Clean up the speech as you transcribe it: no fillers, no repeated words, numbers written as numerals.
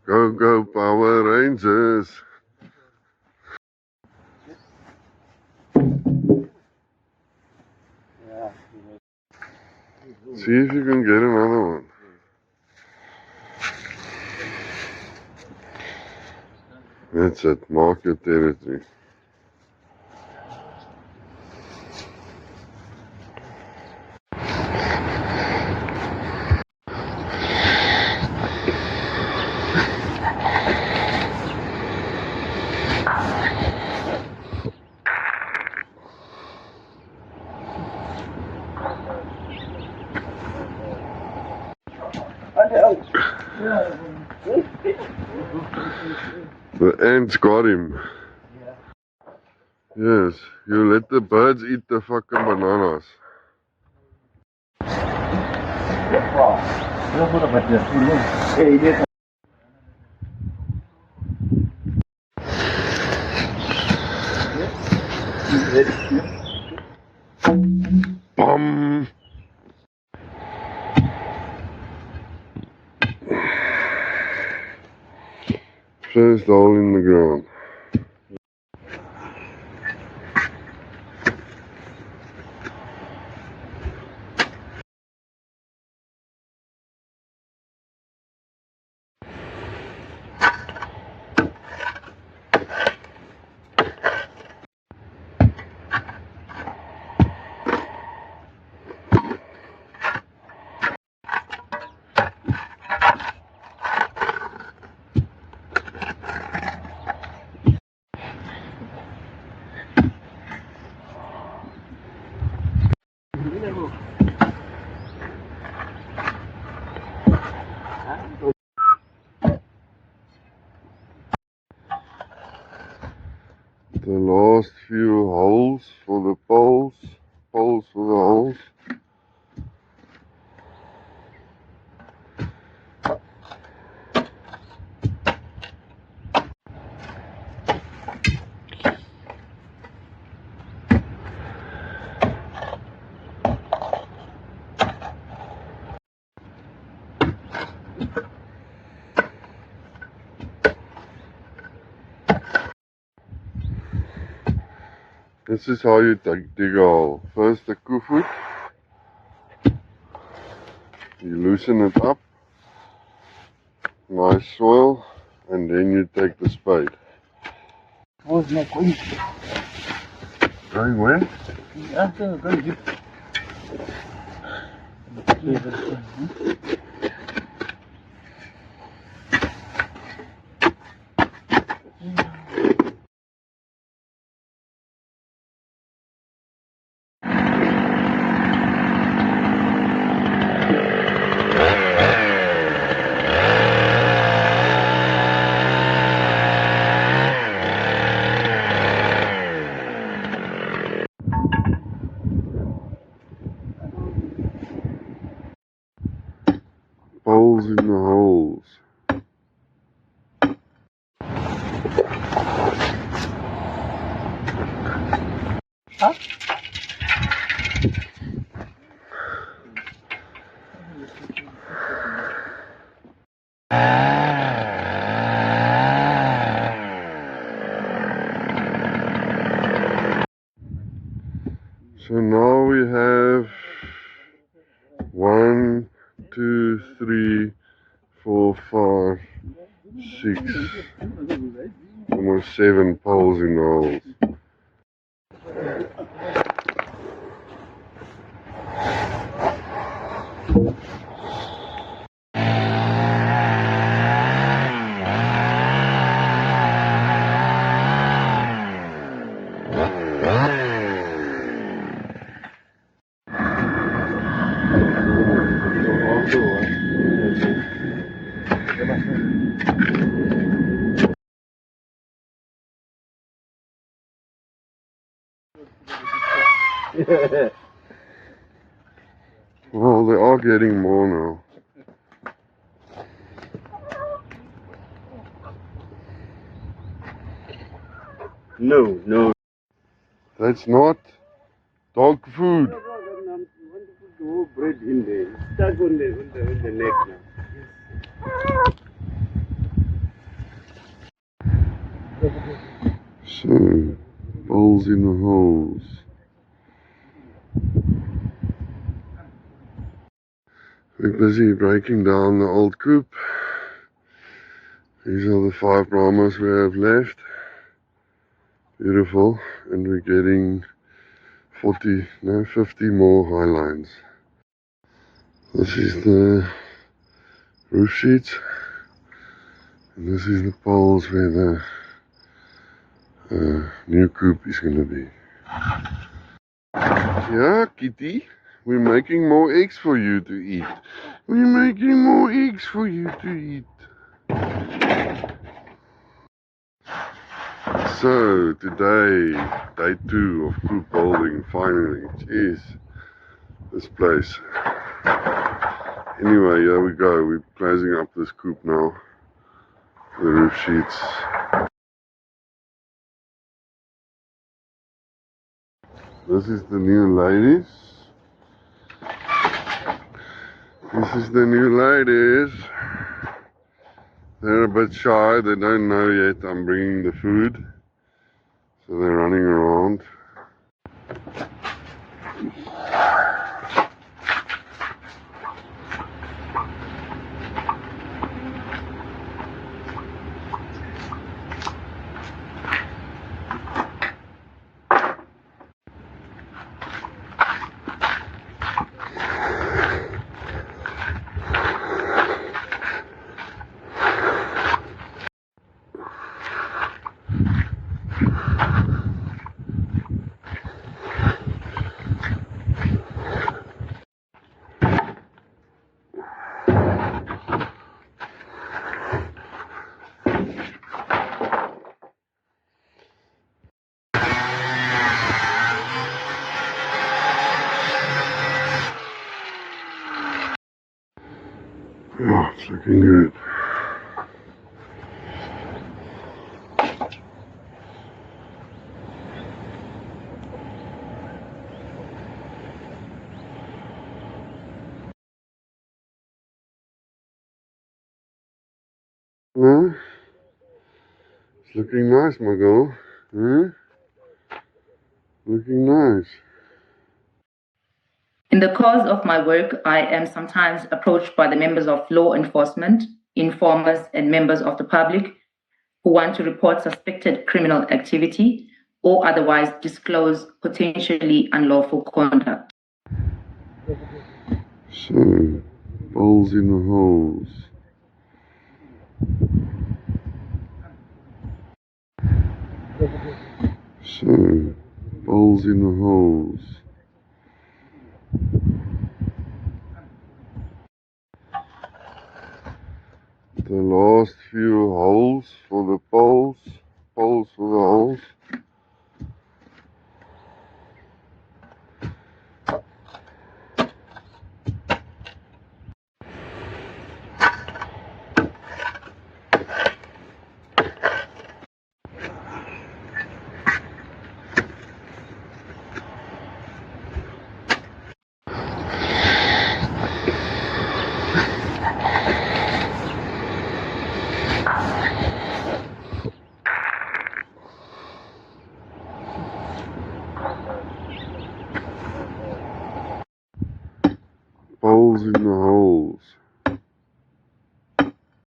Go, go, Power Rangers. See if you can get another one. That's it, mark your territory. The ants got him. Yes, you let the birds eat the fucking bananas. Bum! First hole in the ground. The last few holes for the poles for the holes. This is how you dig a hole. First the koevoet. You loosen it up. Nice soil. And then you take the spade. Going where? Going deep. Poles in the holes. Huh? So now we have 1, 2, 3, 4, 5, 6, almost 7 poles in the holes. Well, they are getting more now. No. That's not dog food. You want to put the whole bread in there. It's stuck on the neck now. So, holes in the holes. We're busy breaking down the old coop. These are the 5 Brahmas we have left. Beautiful. And we're getting 50 more high lines. This is the roof sheets. And this is the poles where the new coop is going to be. Yeah, Kitty, we're making more eggs for you to eat. We're making more eggs for you to eat. So, today, day 2 of coop building, finally. Jeez, this place. Anyway, here we go. We're closing up this coop now. The roof sheets. This is the new ladies. This is the new ladies. They're a bit shy. They don't know yet I'm bringing the food. So they're running around. Oh, it's looking good. No? It's looking nice, my girl. Huh? Looking nice. In the course of my work, I am sometimes approached by the members of law enforcement, informers, and members of the public who want to report suspected criminal activity or otherwise disclose potentially unlawful conduct. So, holes in the holes. So, holes in the holes. The last few holes for the poles for the holes. Holes in the holes.